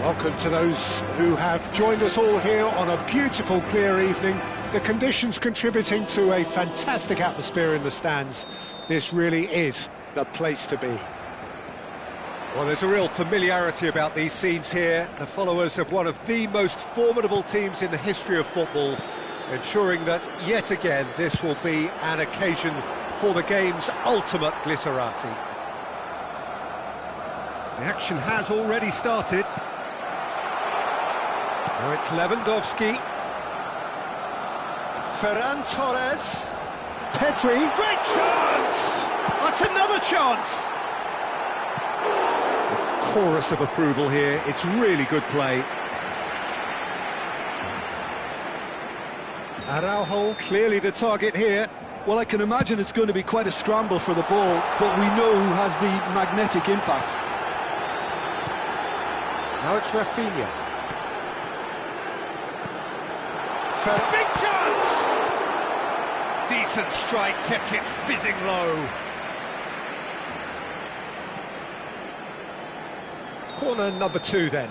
Welcome to those who have joined us all here on a beautiful, clear evening. The conditions contributing to a fantastic atmosphere in the stands. This really is the place to be. Well, there's a real familiarity about these scenes here. The followers of one of the most formidable teams in the history of football, ensuring that, yet again, this will be an occasion for the game's ultimate glitterati. The action has already started. Now it's Lewandowski. Ferran Torres. Pedri. Great chance! That's another chance! A chorus of approval here. It's really good play. Araujo, clearly the target here. Well, I can imagine it's going to be quite a scramble for the ball, but we know who has the magnetic impact. Now it's Rafinha. Big chance! Decent strike, kept it fizzing low. Corner number 2 then.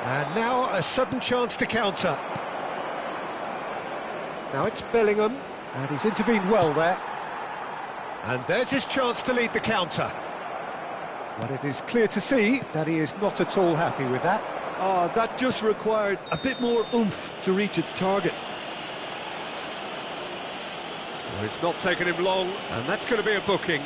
And now a sudden chance to counter. Now it's Bellingham, and he's intervened well there. And there's his chance to lead the counter. But it is clear to see that he is not at all happy with that. Oh, that just required a bit more oomph to reach its target. Well, it's not taken him long, and that's going to be a booking.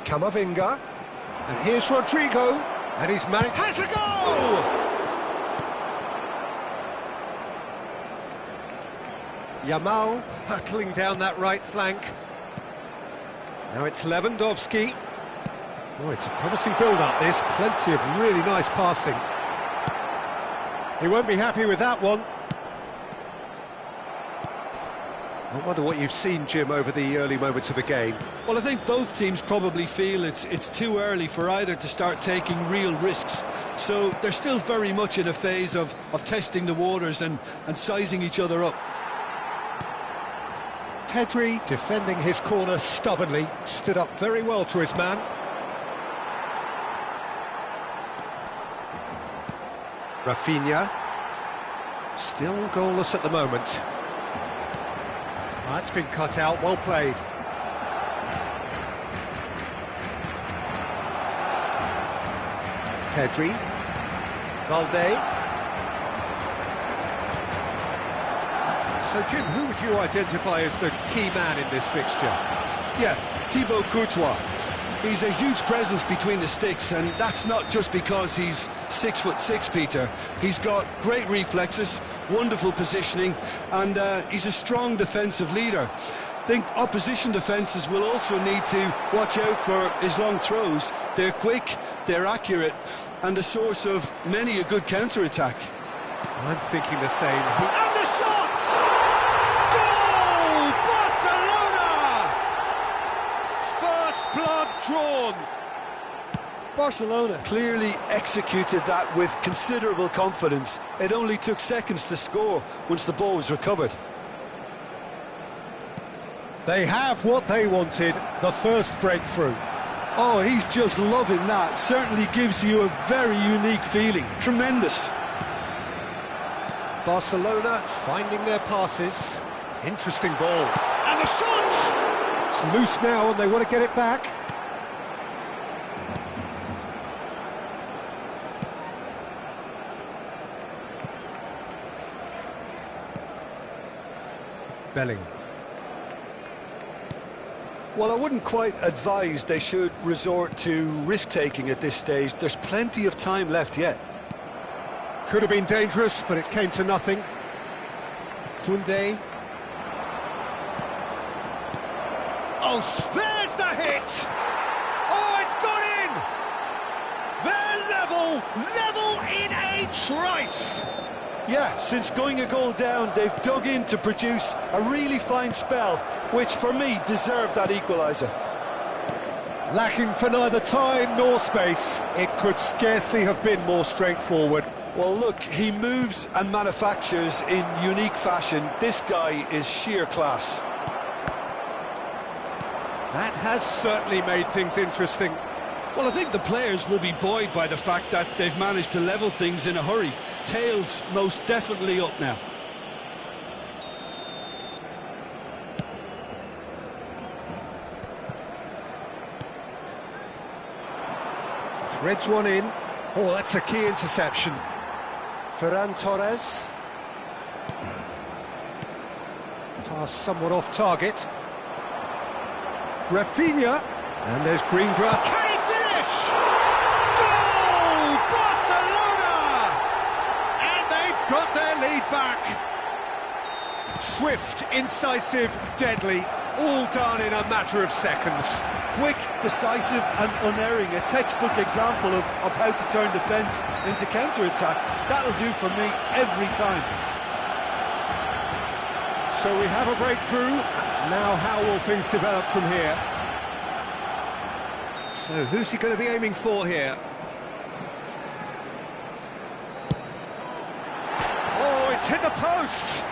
Camavinga. And here's Rodrigo. And he's managed... Has a goal! Yamal hurtling down that right flank. Now it's Lewandowski. Oh, it's a promising build-up, this. Plenty of really nice passing. He won't be happy with that one. I wonder what you've seen, Jim, over the early moments of the game. Well, I think both teams probably feel it's too early for either to start taking real risks. So they're still very much in a phase of testing the waters and sizing each other up. Pedri, defending his corner stubbornly, stood up very well to his man. Rafinha, still goalless at the moment. That's been cut out, well played. Pedri, Valde. So, Jim, who would you identify as the key man in this fixture? Yeah, Thibaut Courtois. He's a huge presence between the sticks, and that's not just because he's 6'6", Peter. He's got great reflexes, wonderful positioning, and he's a strong defensive leader. I think opposition defences will also need to watch out for his long throws. They're quick, they're accurate, and a source of many a good counter-attack. I'm thinking the same. And the shot! Goal! Barcelona! First blood drawn. Barcelona clearly executed that with considerable confidence. It only took seconds to score once the ball was recovered. They have what they wanted, the first breakthrough. Oh, he's just loving that. Certainly gives you a very unique feeling. Tremendous. Barcelona finding their passes. Interesting ball. And the shot! It's loose now and they want to get it back. Bellingham. Well, I wouldn't quite advise they should resort to risk-taking at this stage. There's plenty of time left yet. Could have been dangerous, but it came to nothing. Koundé. Oh, there's the hit! Oh, it's gone in! They're level in a trice! Yeah, since going a goal down, they've dug in to produce a really fine spell, which for me deserved that equaliser. Lacking for neither time nor space, it could scarcely have been more straightforward. Well, look, he moves and manufactures in unique fashion. This guy is sheer class. That has certainly made things interesting. Well, I think the players will be buoyed by the fact that they've managed to level things in a hurry. Tails most definitely up now. Threads one in. Oh, that's a key interception. Ferran Torres. Pass somewhat off target. Rafinha. And there's green grass. Can he finish? Goal! Barcelona! And they've got their lead back. Swift, incisive, deadly. All done in a matter of seconds. Quick, decisive and unerring. A textbook example of how to turn defence into counter-attack. That'll do for me every time. So we have a breakthrough. Now how will things develop from here? So who's he going to be aiming for here? Oh, it's hit the post!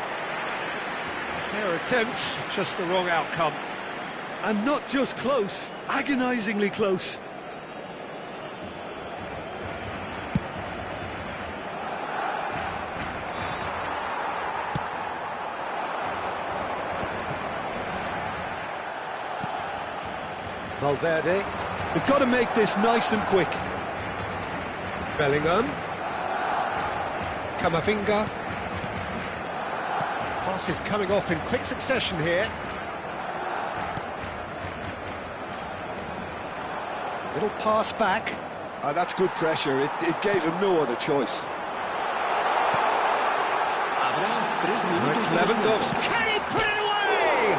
Fair attempt, just the wrong outcome. And not just close, agonisingly close. Valverde. They've got to make this nice and quick. Bellingham. Camavinga. Passes coming off in quick succession here. Little pass back. That's good pressure. It gave him no other choice. It's Lewandowski. Can he put it away?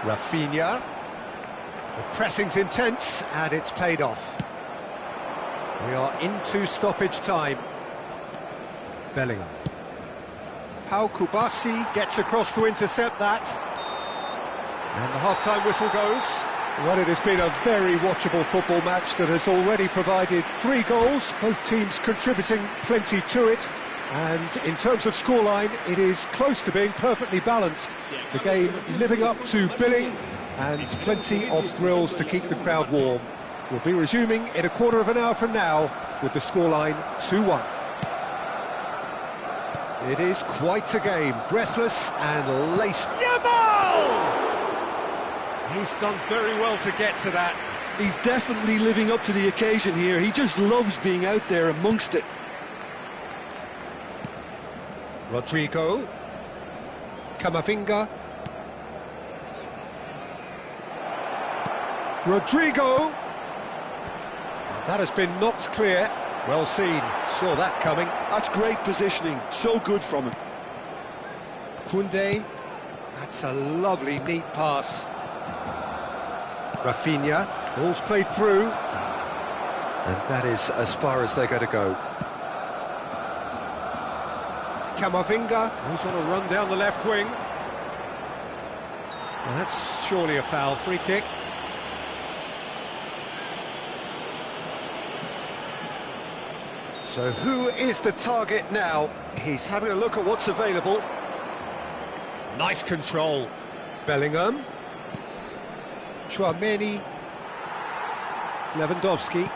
Rafinha. The pressing's intense and it's paid off. We are into stoppage time. Bellingham. Pau Kubasi gets across to intercept that. And the half-time whistle goes. Well, it has been a very watchable football match that has already provided 3 goals, both teams contributing plenty to it. And in terms of scoreline, it is close to being perfectly balanced. The game living up to billing and plenty of thrills to keep the crowd warm. We'll be resuming in a quarter of an hour from now with the scoreline 2-1. It is quite a game, breathless and laced. Yamal! He's done very well to get to that. He's definitely living up to the occasion here. He just loves being out there amongst it. Rodrigo. Camavinga. Rodrigo. That has been knocked clear. Well seen. Saw that coming. That's great positioning. So good from him. Koundé. That's a lovely, neat pass. Rafinha. Ball's played through. And that is as far as they're going to go. Camavinga, who's on a run down the left wing. Well, that's surely a foul. Free kick. So who is the target now? He's having a look at what's available. Nice control. Bellingham. Tchouaméni. Lewandowski.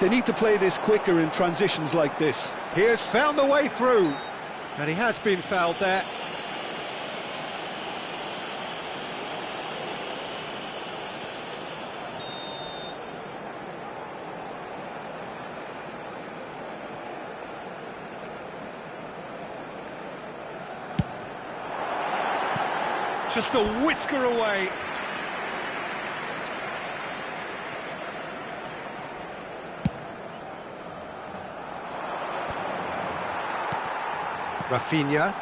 They need to play this quicker in transitions like this. He has found the way through. And he has been fouled there. Just a whisker away. Rafinha.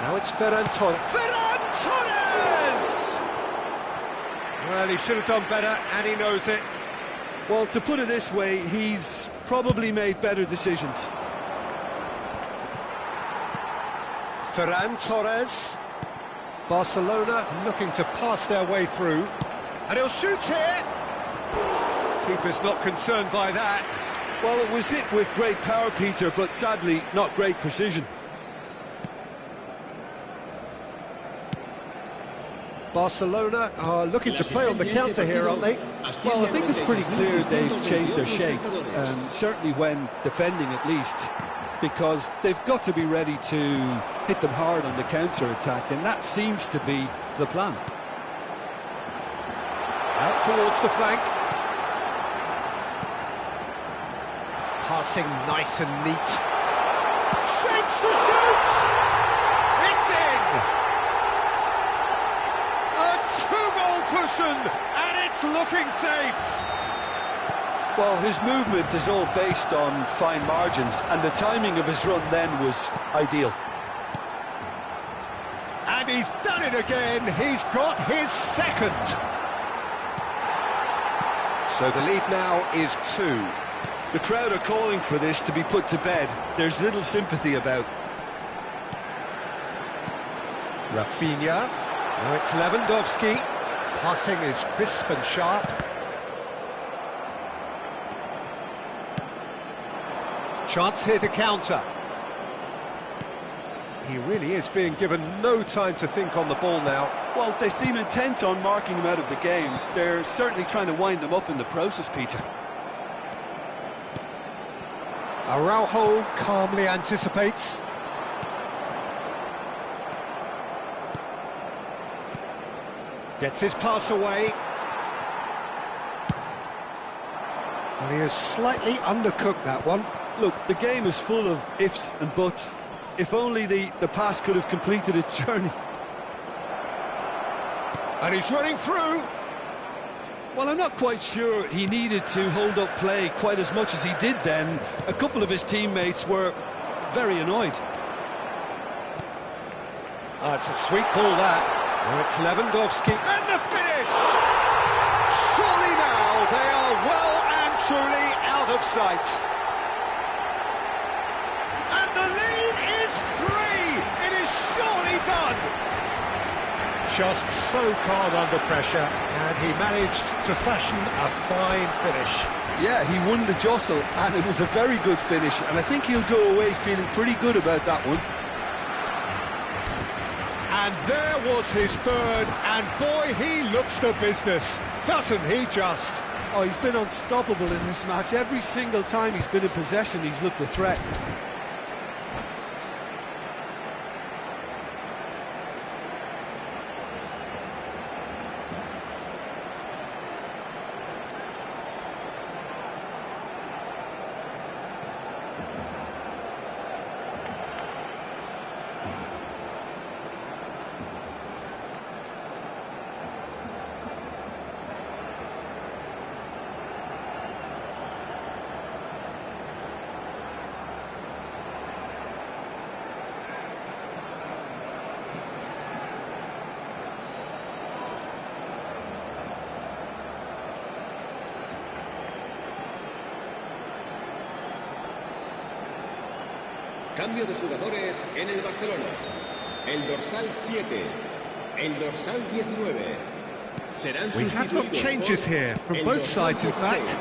Now it's Ferran Torres. Ferran Torres! Well, he should have done better, and he knows it. Well, to put it this way, he's probably made better decisions. Ferran Torres. Barcelona looking to pass their way through. And he'll shoot here! Keeper's not concerned by that. Well, it was hit with great power, Peter, but sadly not great precision. Barcelona are looking to play on the counter here, aren't they? Well, I think it's pretty clear they've changed their shape, certainly when defending at least, because they've got to be ready to hit them hard on the counter-attack, and that seems to be the plan. Out towards the flank. Passing nice and neat. Shapes to shoot! It's in! A two-goal cushion, and it's looking safe! Well, his movement is all based on fine margins, and the timing of his run then was ideal. And he's done it again, he's got his second! So the lead now is 2. The crowd are calling for this to be put to bed. There's little sympathy about. Rafinha. Now it's Lewandowski. Passing is crisp and sharp. Chance here to counter. He really is being given no time to think on the ball now. Well, they seem intent on marking him out of the game. They're certainly trying to wind him up in the process, Peter. Araujo calmly anticipates. Gets his pass away. And he has slightly undercooked that one. Look, the game is full of ifs and buts. If only the pass could have completed its journey. And he's running through. Well, I'm not quite sure he needed to hold up play quite as much as he did then. A couple of his teammates were very annoyed. Oh, it's a sweet ball, that. Now it's Lewandowski, and the finish! Surely now they are well and truly out of sight. And the lead is 3! It is surely done! Just so calm under pressure, and he managed to fashion a fine finish. Yeah, he won the jostle, and it was a very good finish, and I think he'll go away feeling pretty good about that one. And there was his third, and boy, he looks the business, doesn't he just? Oh, he's been unstoppable in this match. Every single time he's been in possession, he's looked a threat. Cambio de jugadores en el Barcelona. El dorsal 7, el dorsal 19. We have got changes here from both sides, in fact.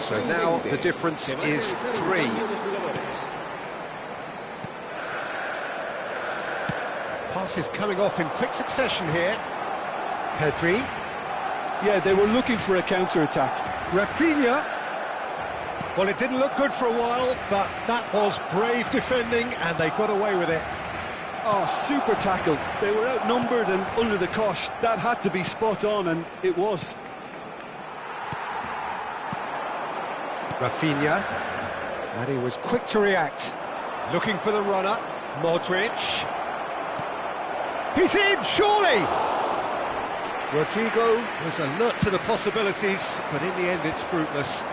So now the difference is 3. Pass is coming off in quick succession here. Pedri. Yeah, they were looking for a counter-attack. Rafinha. Well, it didn't look good for a while, but that was brave defending, and they got away with it. Oh, super tackle. They were outnumbered and under the cosh. That had to be spot on, and it was. Rafinha. And he was quick to react. Looking for the runner. Modric. He's in, surely! Rodrigo was alert to the possibilities, but in the end it's fruitless.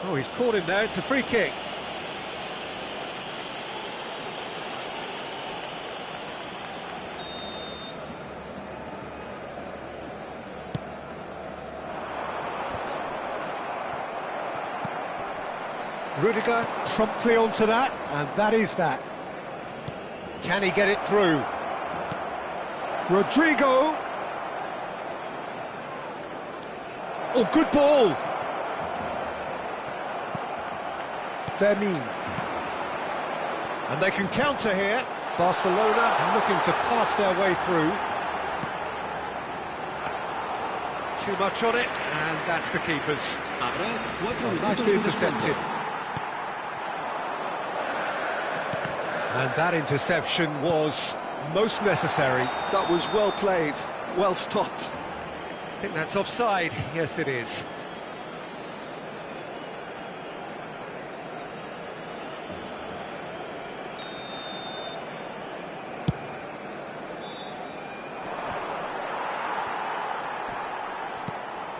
Oh, he's caught him there, it's a free kick. Rudiger promptly onto that, and that is that. Can he get it through? Rodrigo. Oh, good ball. Lênnn. And they can counter here. Barcelona looking to pass their way through. Too much on it, and that's the keeper's. Nicely intercepted. And that interception was most necessary. That was well played, well stopped. I think that's offside. Yes, it is.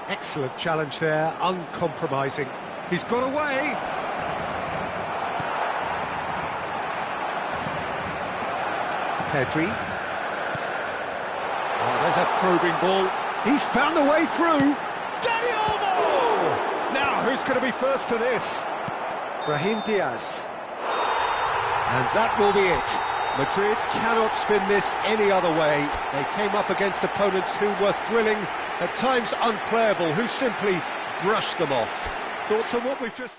Excellent challenge there, uncompromising. He's got away. Pedri. Oh, there's a probing ball. He's found the way through. Dani Olmo! Now, who's going to be first to this? Brahim Diaz. And that will be it. Madrid cannot spin this any other way. They came up against opponents who were thrilling, at times unplayable, who simply brushed them off. Thoughts on what we've just...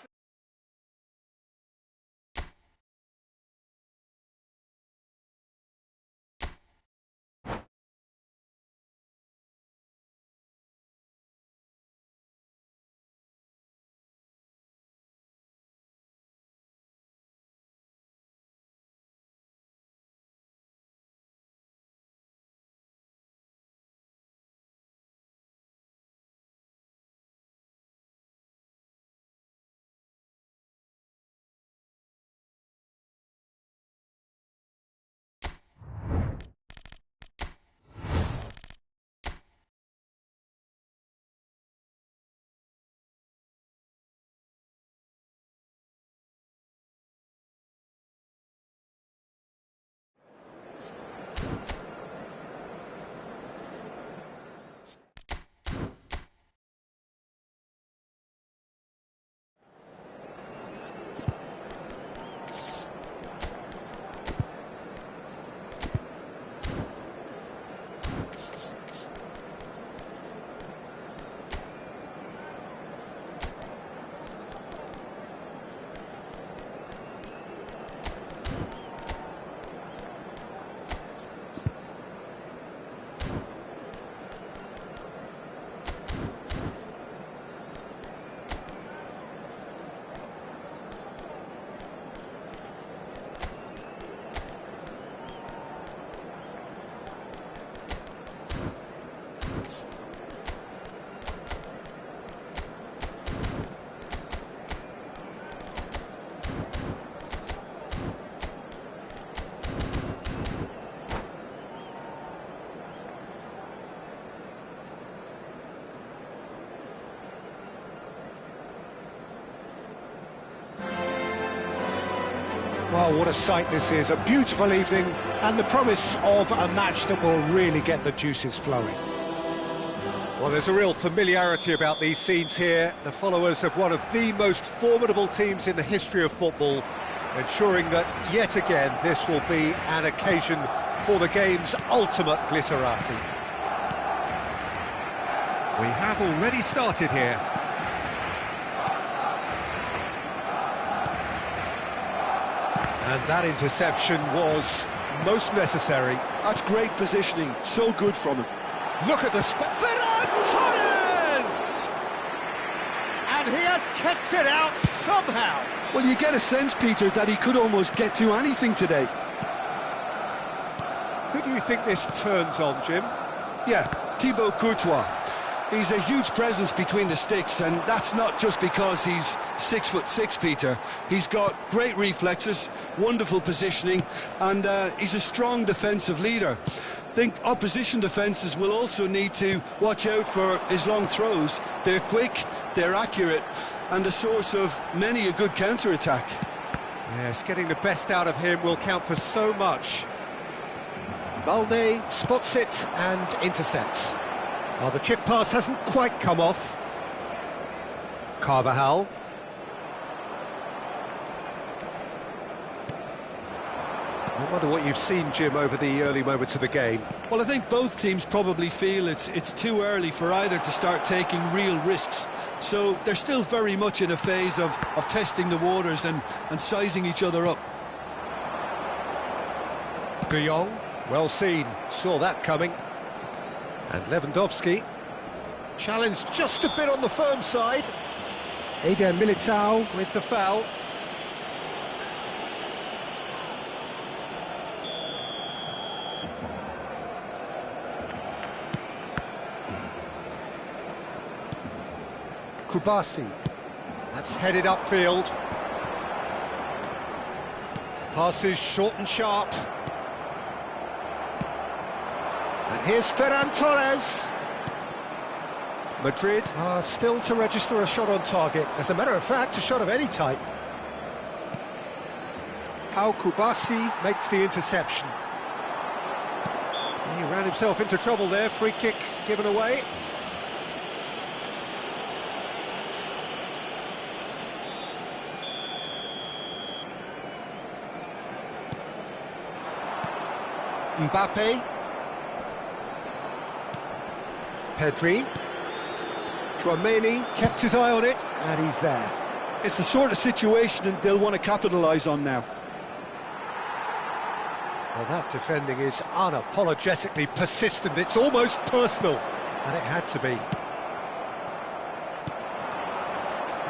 Well, what a sight this is, a beautiful evening and the promise of a match that will really get the juices flowing. Well, there's a real familiarity about these scenes here, the followers of one of the most formidable teams in the history of football, ensuring that yet again this will be an occasion for the game's ultimate glitterati. We have already started here. And that interception was most necessary. That's great positioning, so good from him. Look at the spot. Ferran Torres! And he has kept it out somehow. Well, you get a sense, Peter, that he could almost get to anything today. Who do you think this turns on, Jim? Yeah, Thibaut Courtois. He's a huge presence between the sticks, and that's not just because he's 6'6", Peter. He's got great reflexes, wonderful positioning, and he's a strong defensive leader. I think opposition defences will also need to watch out for his long throws. They're quick, they're accurate, and a source of many a good counter-attack. Yes, getting the best out of him will count for so much. Balde spots it and intercepts. Oh, the chip pass hasn't quite come off. I wonder what you've seen, Jim, over the early moments of the game. Well, I think both teams probably feel it's too early for either to start taking real risks. So they're still very much in a phase of testing the waters and sizing each other up. De Jong, well seen, saw that coming. And Lewandowski, challenged just a bit on the firm side. Eder Militao with the foul. Kubasi, that's headed upfield. Passes short and sharp. And here's Ferran Torres. Madrid are still to register a shot on target. As a matter of fact, a shot of any type. Pau Kubasi makes the interception. He ran himself into trouble there. Free kick given away. Mbappe. Pedri. Tchouaméni kept his eye on it, and he's there. It's the sort of situation that they'll want to capitalise on now. Well, that defending is unapologetically persistent. It's almost personal, and it had to be.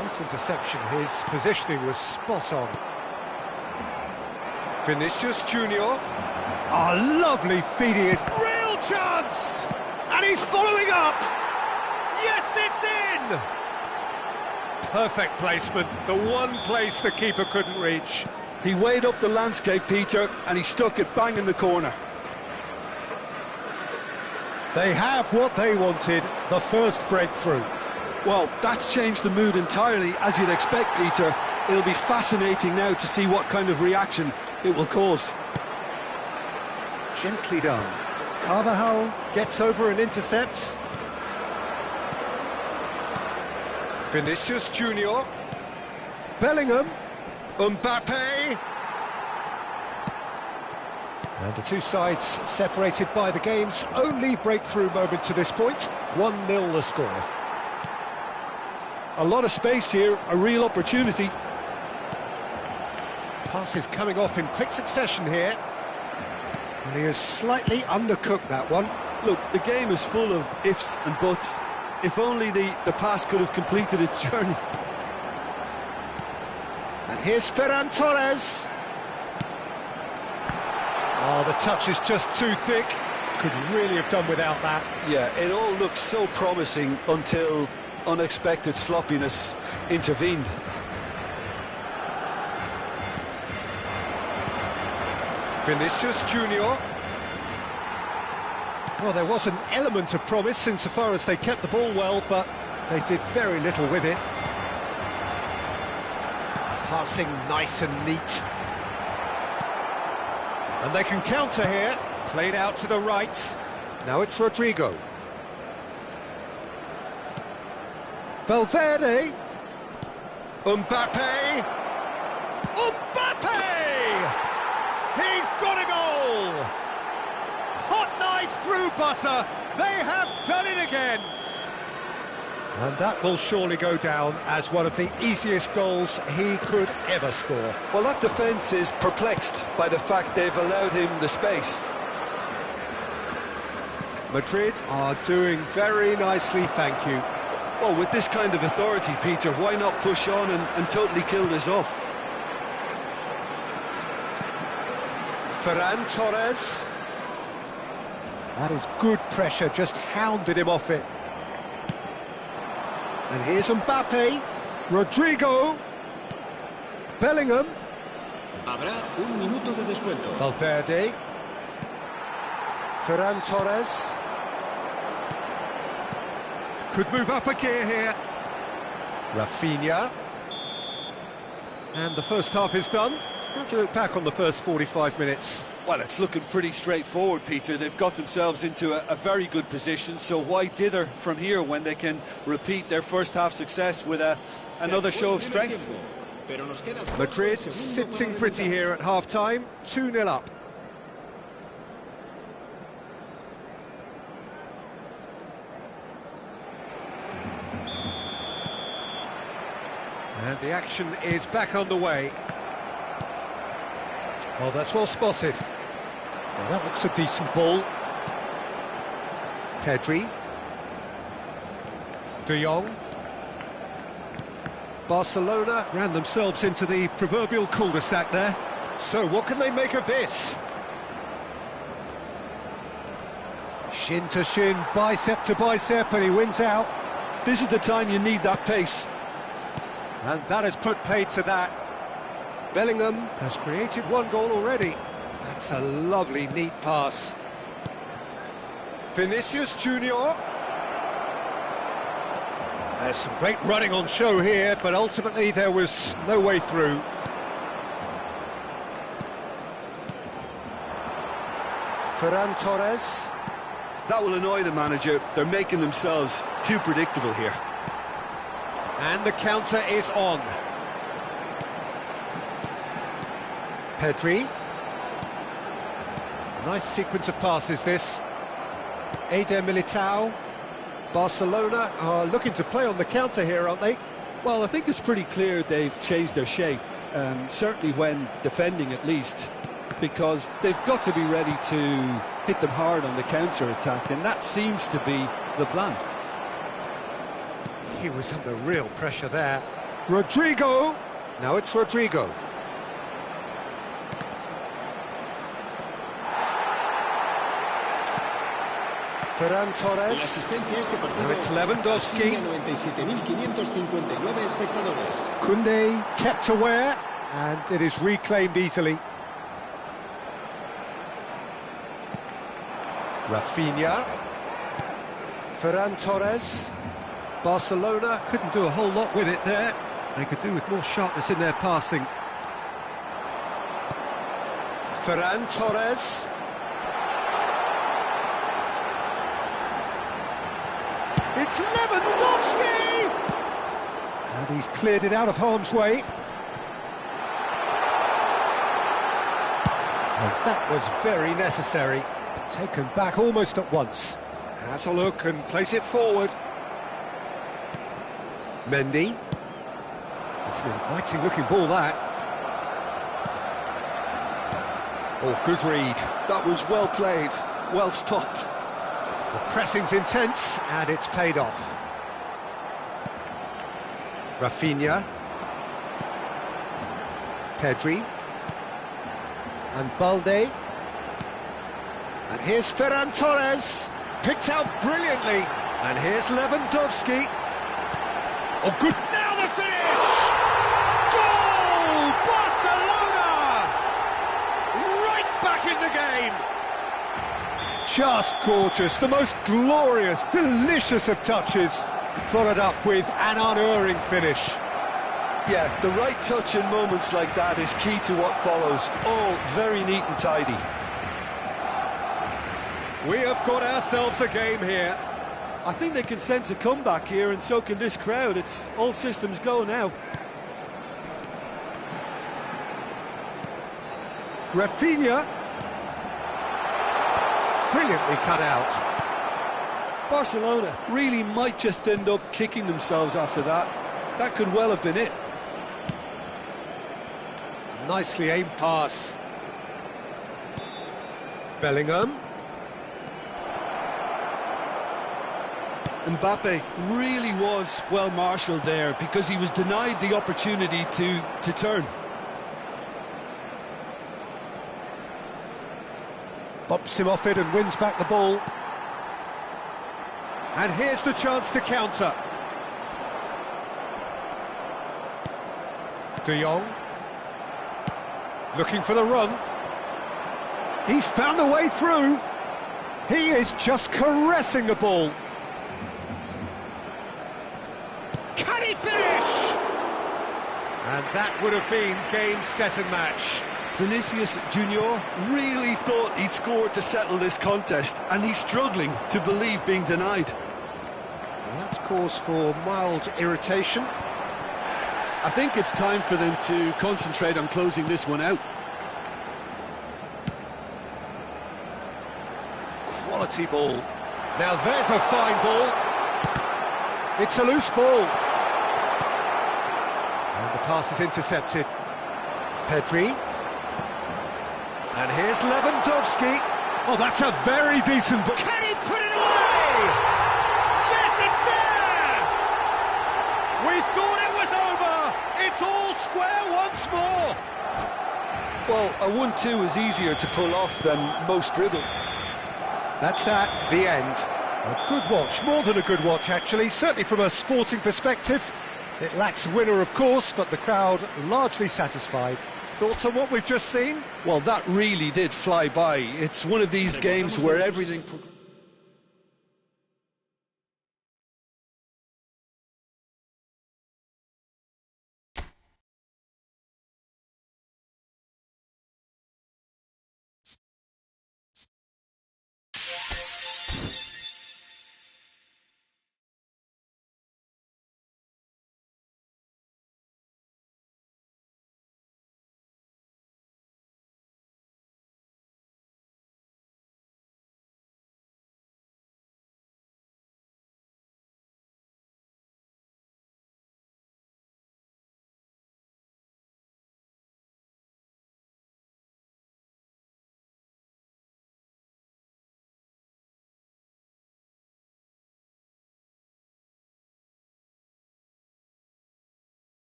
Nice interception. His positioning was spot on. Vinicius Junior. Oh, lovely feed he is. Real chance! And he's following up! Yes, it's in! Perfect placement, the one place the keeper couldn't reach. He weighed up the landscape, Peter, and he stuck it bang in the corner. They have what they wanted, the first breakthrough. Well, that's changed the mood entirely, as you'd expect, Peter. It'll be fascinating now to see what kind of reaction it will cause. Gently done. Carvajal gets over and intercepts. Vinicius Junior. Bellingham. Mbappe. And the two sides separated by the game's only breakthrough moment to this point. 1-0 the score. A lot of space here, a real opportunity. Passes coming off in quick succession here. And he has slightly undercooked that one. Look, the game is full of ifs and buts. If only the pass could have completed its journey. And here's Ferran Torres. Oh, the touch is just too thick. Could really have done without that. Yeah, it all looked so promising until unexpected sloppiness intervened. Vinicius Junior. Well, there was an element of promise insofar as they kept the ball well, but they did very little with it. Passing nice and neat. And they can counter here. Played out to the right. Now it's Rodrigo. Valverde. Mbappe. Mbappe! He's got a goal! Hot knife through butter. They have done it again. And that will surely go down as one of the easiest goals he could ever score. Well, that defence is perplexed by the fact they've allowed him the space. Madrid are doing very nicely, thank you. Well, with this kind of authority, Peter, why not push on and totally kill this off? Ferran Torres. That is good pressure, just hounded him off it. And here's Mbappe. Rodrigo. Bellingham. Habrá un minuto de descuento. Valverde. Ferran Torres. Could move up a gear here. Rafinha. And the first half is done. How do you look back on the first 45 minutes? Well, it's looking pretty straightforward, Peter. They've got themselves into a very good position, so why dither from here when they can repeat their first half success with another show of strength? Madrid sitting pretty here at half-time, 2-0 up. And the action is back underway. Oh, that's well spotted. Well, that looks a decent ball. Pedri. De Jong. Barcelona ran themselves into the proverbial cul-de-sac there. So what can they make of this? Shin to shin, bicep to bicep, and he wins out. This is the time you need that pace. And that has put paid to that. Bellingham has created one goal already. That's a lovely, neat pass. Vinicius Junior. There's some great running on show here, but ultimately there was no way through. Ferran Torres. That will annoy the manager. They're making themselves too predictable here. And the counter is on. Pedri. Nice sequence of passes, this. Eder Militao. Barcelona are looking to play on the counter here, aren't they? Well, I think it's pretty clear they've changed their shape, certainly when defending at least, because they've got to be ready to hit them hard on the counter-attack, and that seems to be the plan. He was under real pressure there. Rodrigo! Now it's Rodrigo. Ferran Torres. Now it's Lewandowski. 97.559 espectadores. Koundé kept aware, and it is reclaimed easily. Rafinha. Ferran Torres. Barcelona couldn't do a whole lot with it there. They could do with more sharpness in their passing. Ferran Torres. It's Lewandowski! And he's cleared it out of harm's way. And that was very necessary. Taken back almost at once. Has a look and plays it forward. Mendy. It's an inviting looking ball, that. Oh, good read. That was well played, well stopped. The pressing's intense, and it's paid off. Rafinha. Pedri. And Balde. And here's Ferran Torres. Picked out brilliantly. And here's Lewandowski. Oh, good. Now the finish! Goal! Barcelona! Right back in the game. Just gorgeous, the most glorious, delicious of touches, followed up with an unerring finish. Yeah, the right touch in moments like that is key to what follows. All very neat and tidy. We have got ourselves a game here. I think they can sense a comeback here, and so can this crowd. It's all systems go now. Rafinha. Brilliantly cut out. Barcelona really might just end up kicking themselves after that. That could well have been it. Nicely aimed pass. Bellingham. Mbappe really was well marshalled there because he was denied the opportunity to turn. Bumps him off it and wins back the ball. And here's the chance to counter. De Jong. Looking for the run. He's found a way through. He is just caressing the ball. Can he finish? And that would have been game, set and match. Vinicius Junior really thought he'd scored to settle this contest, and he's struggling to believe being denied. Well, that's cause for mild irritation. I think it's time for them to concentrate on closing this one out. Quality ball. Now there's a fine ball. It's a loose ball. Pass is intercepted. Pedri. And here's Lewandowski. Oh, that's a very decent ball. Can he put it away? Yes, it's there! We thought it was over. It's all square once more. Well, a 1-2 is easier to pull off than most dribble. That's that, the end. A good watch, more than a good watch actually, certainly from a sporting perspective. It lacks a winner, of course, but the crowd largely satisfied. Thoughts on what we've just seen? Well, that really did fly by. It's one of these games where everything...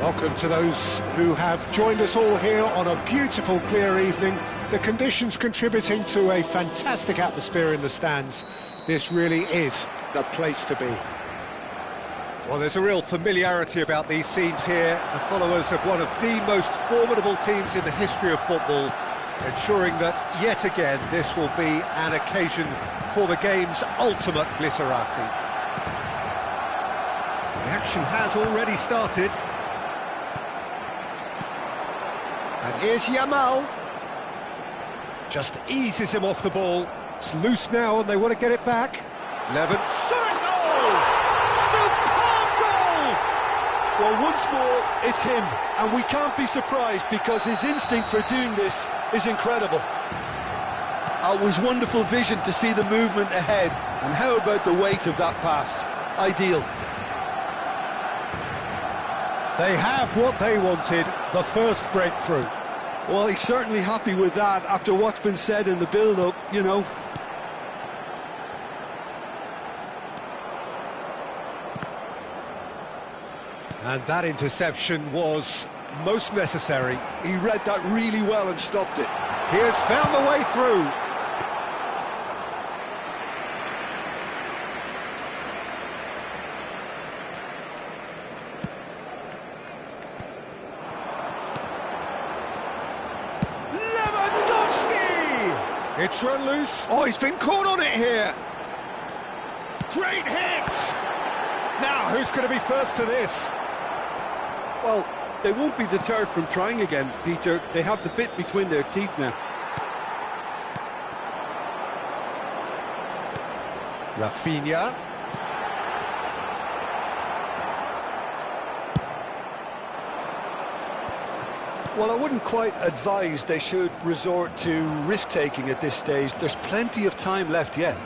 Welcome to those who have joined us all here on a beautiful, clear evening. The conditions contributing to a fantastic atmosphere in the stands. This really is the place to be. Well, there's a real familiarity about these scenes here. The followers of one of the most formidable teams in the history of football, ensuring that, yet again, this will be an occasion for the game's ultimate glitterati. The action has already started. And here's Yamal. Just eases him off the ball. It's loose now and they want to get it back. Levin. Shot a goal! Superb goal! Well, once more, it's him. And we can't be surprised because his instinct for doing this is incredible. It was wonderful vision to see the movement ahead. And how about the weight of that pass? Ideal. They have what they wanted, the first breakthrough. Well, he's certainly happy with that after what's been said in the build-up, you know. And that interception was most necessary. He read that really well and stopped it. He has found the way through. Lewandowski! It's run loose. Oh, he's been caught on it here. Great hit! Now, who's going to be first to this? Well, they won't be deterred from trying again, Peter. They have the bit between their teeth now. Rafinha. Well, I wouldn't quite advise they should resort to risk-taking at this stage. There's plenty of time left yet.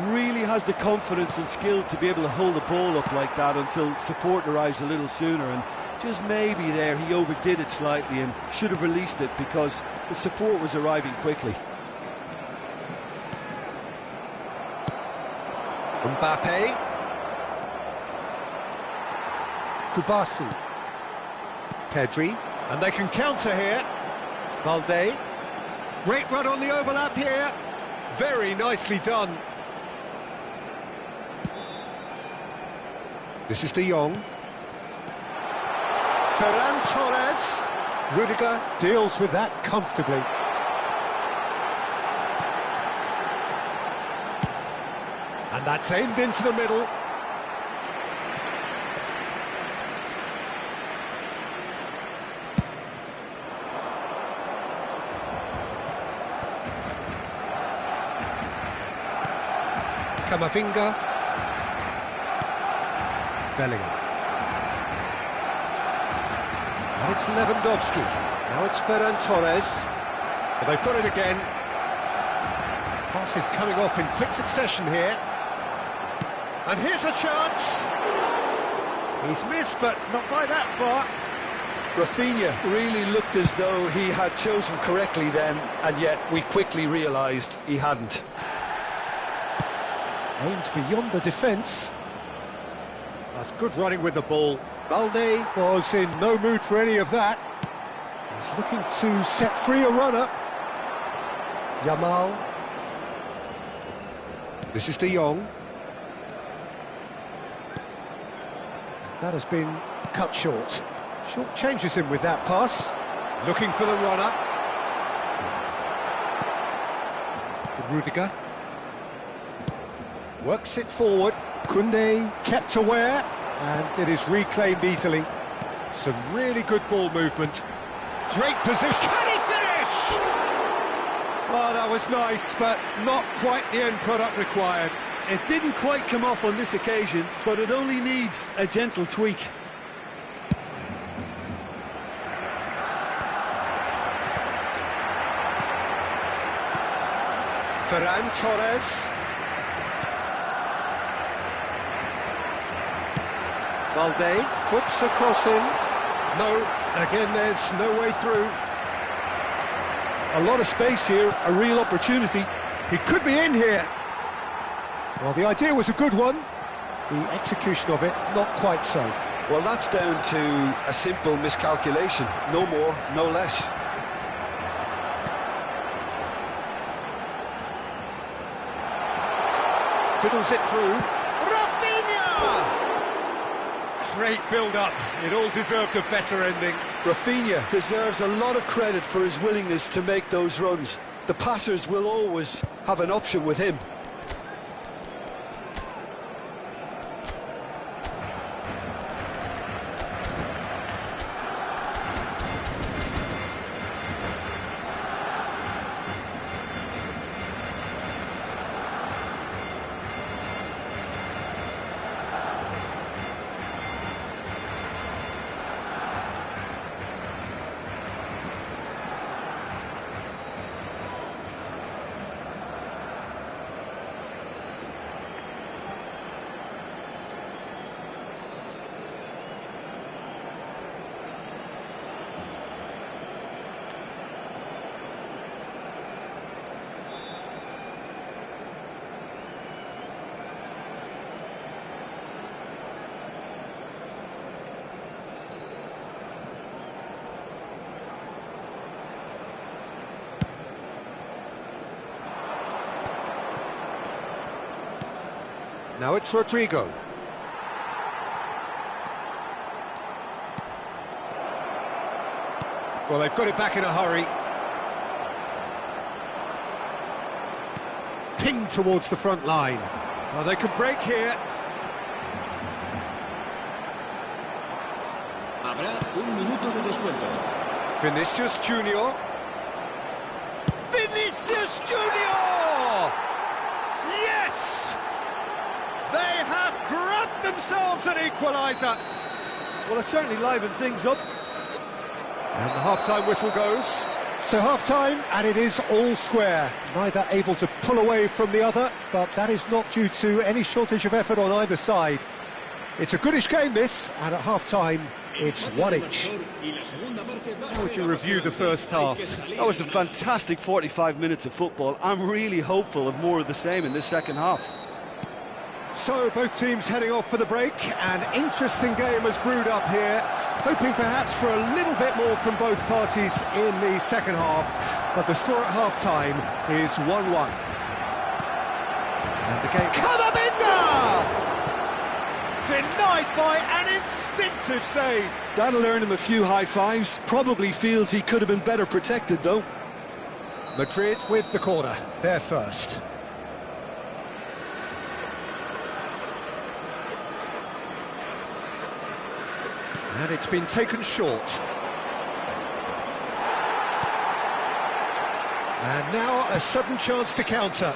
Really has the confidence and skill to be able to hold the ball up like that until support arrives a little sooner, and just maybe there he overdid it slightly and should have released it because the support was arriving quickly. Mbappe. Kubasi. Pedri. And they can counter here. Valde. Great run on the overlap here. Very nicely done. This is De Jong. Ferran Torres. Rudiger deals with that comfortably. And that's aimed into the middle. Camavinga. Bellingham. And it's Lewandowski. Now it's Ferran Torres. But they've got it again. Passes coming off in quick succession here. And here's a chance. He's missed, but not by that far. Rafinha really looked as though he had chosen correctly then, and yet we quickly realised he hadn't. Aimed beyond the defence. That's good running with the ball. Valde Was in no mood for any of that. He's looking to set free a runner. Yamal. This is De Jong. That has been cut short. Short changes him with that pass. Looking for the runner. Rudiger. Works it forward. Koundé kept aware. And it is reclaimed easily. Some really good ball movement. Great position. Can he finish? Oh, that was nice, but not quite the end product required. It didn't quite come off on this occasion, but it only needs a gentle tweak. Ferran Torres. Valde puts a cross in. No, again there's no way through. A lot of space here, a real opportunity. He could be in here. Well, the idea was a good one. The execution of it, not quite so. Well, that's down to a simple miscalculation. No more, no less. Fiddles it through. Rafinha! Great build-up. It all deserved a better ending. Rafinha deserves a lot of credit for his willingness to make those runs. The passers will always have an option with him. Now it's Rodrigo. Well, they've got it back in a hurry. Pinged towards the front line. Oh, they could break here. Habrá un minuto de descuento. Vinicius Junior. Vinicius Junior! Yes! They have grabbed themselves an equaliser. Well, it certainly livened things up. And the half-time whistle goes. So half-time, and it is all square. Neither able to pull away from the other, but that is not due to any shortage of effort on either side. It's a goodish game, this, and at half-time, it's one each. How would you review the first half? That was a fantastic 45 minutes of football. I'm really hopeful of more of the same in this second half. So both teams heading off for the break. An interesting game has brewed up here, hoping perhaps for a little bit more from both parties in the second half, but the score at half-time is 1-1. And the game... Camavinga! Denied by an instinctive save. That'll earn him a few high fives. Probably feels he could have been better protected, though. Madrid with the corner, they're first. And it's been taken short. And now a sudden chance to counter.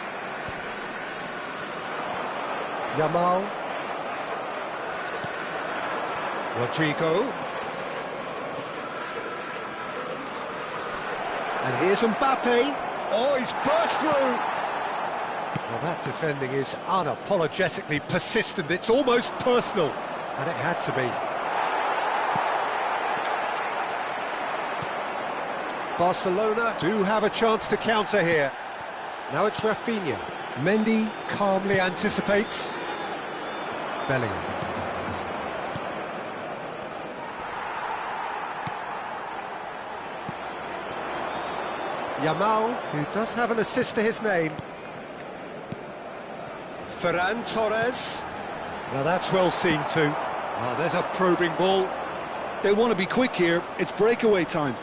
Yamal. Rodrigo. And here's Mbappe. Oh, he's burst through. Well, that defending is unapologetically persistent. It's almost personal, and it had to be. Barcelona do have a chance to counter here. Now it's Rafinha. Mendy calmly anticipates. Bellingham. Yamal, who does have an assist to his name. Ferran Torres. Now that's well seen too. Oh, there's a probing ball. They want to be quick here. It's breakaway time.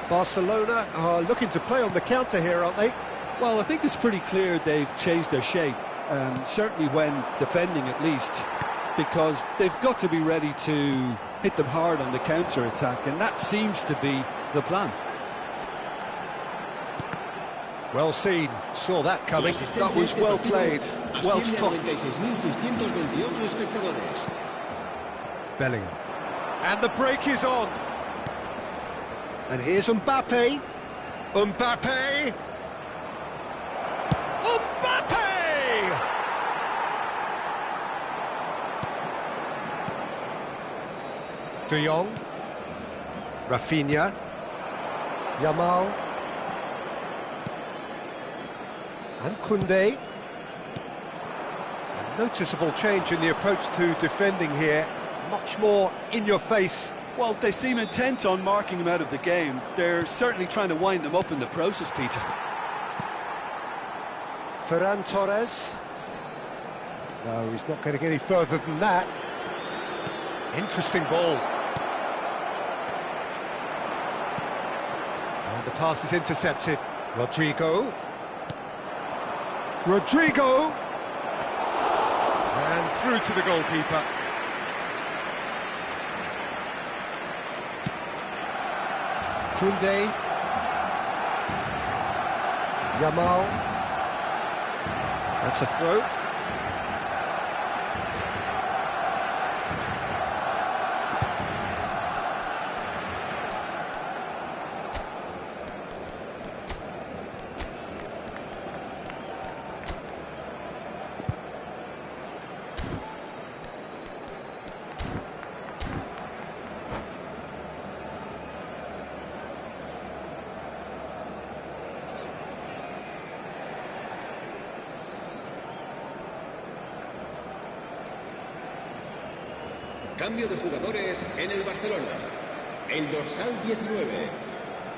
Barcelona are looking to play on the counter here, aren't they? Well, I think it's pretty clear they've changed their shape, certainly when defending at least, because they've got to be ready to hit them hard on the counter-attack, and that seems to be the plan. Well seen, saw that coming. That was well played, well stopped. Bellingham. And the break is on. And here's Mbappe. Mbappe! Mbappe! De Jong. Rafinha. Yamal. And Koundé. A noticeable change in the approach to defending here. Much more in your face. Well, they seem intent on marking him out of the game. They're certainly trying to wind them up in the process, Peter. Ferran Torres. No, he's not getting any further than that. Interesting ball. And the pass is intercepted. Rodrigo. Rodrigo! And through to the goalkeeper. Koundé. Yamal. That's a throw. Cambio de jugadores en el Barcelona. El dorsal 19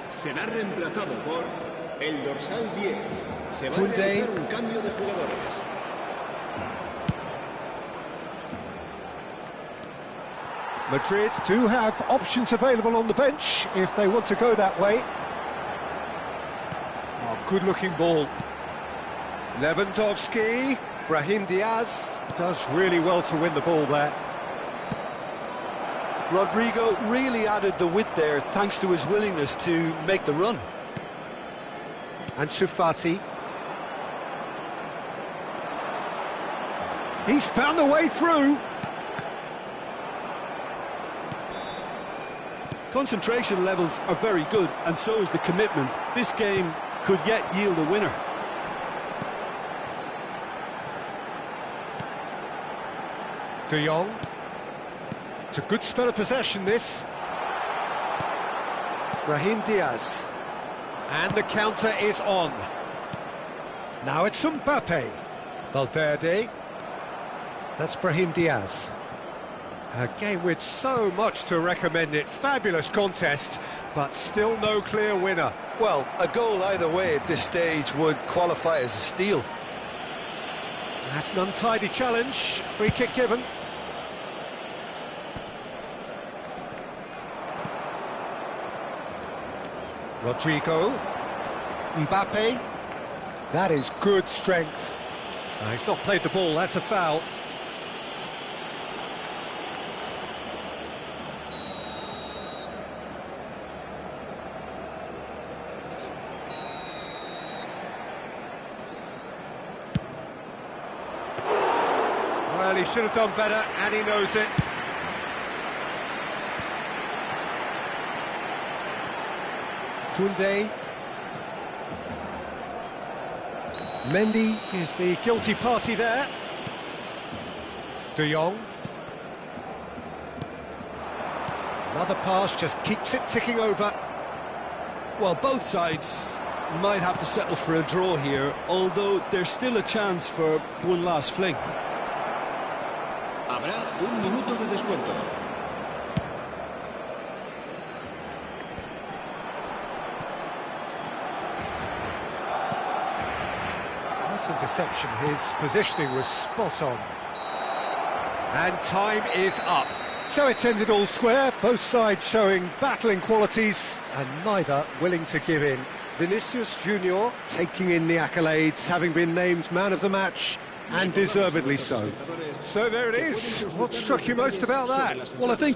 será reemplazado por El dorsal 10. Se va a Koundé. realizar un cambio de jugadores. Madrid do have options available on the bench if they want to go that way. Oh, good-looking ball. Lewandowski, Brahim Diaz. Does really well to win the ball there. Rodrigo really added the width there thanks to his willingness to make the run. And Sufati. He's found the way through. Concentration levels are very good, and so is the commitment. This game could yet yield a winner. De Jong. It's a good spell of possession, this. Brahim Diaz. And the counter is on. Now it's Mbappe. Valverde. That's Brahim Diaz. A game with so much to recommend it. Fabulous contest, but still no clear winner. Well, a goal either way at this stage would qualify as a steal. That's an untidy challenge. Free kick given. Rodrigo. Mbappe. That is good strength. He's not played the ball, that's a foul. Well, he should have done better, and he knows it. Koundé. Mendy is the guilty party there. De Jong. Another pass just keeps it ticking over. Well, both sides might have to settle for a draw here, although there's still a chance for one last fling. Habrá un minuto de descuento. Nice interception. His positioning was spot on. And time is up. So it's ended all square, both sides showing battling qualities and neither willing to give in. Vinicius Junior taking in the accolades, having been named man of the match, and deservedly so. So there it is. What struck you most about that? Well, I think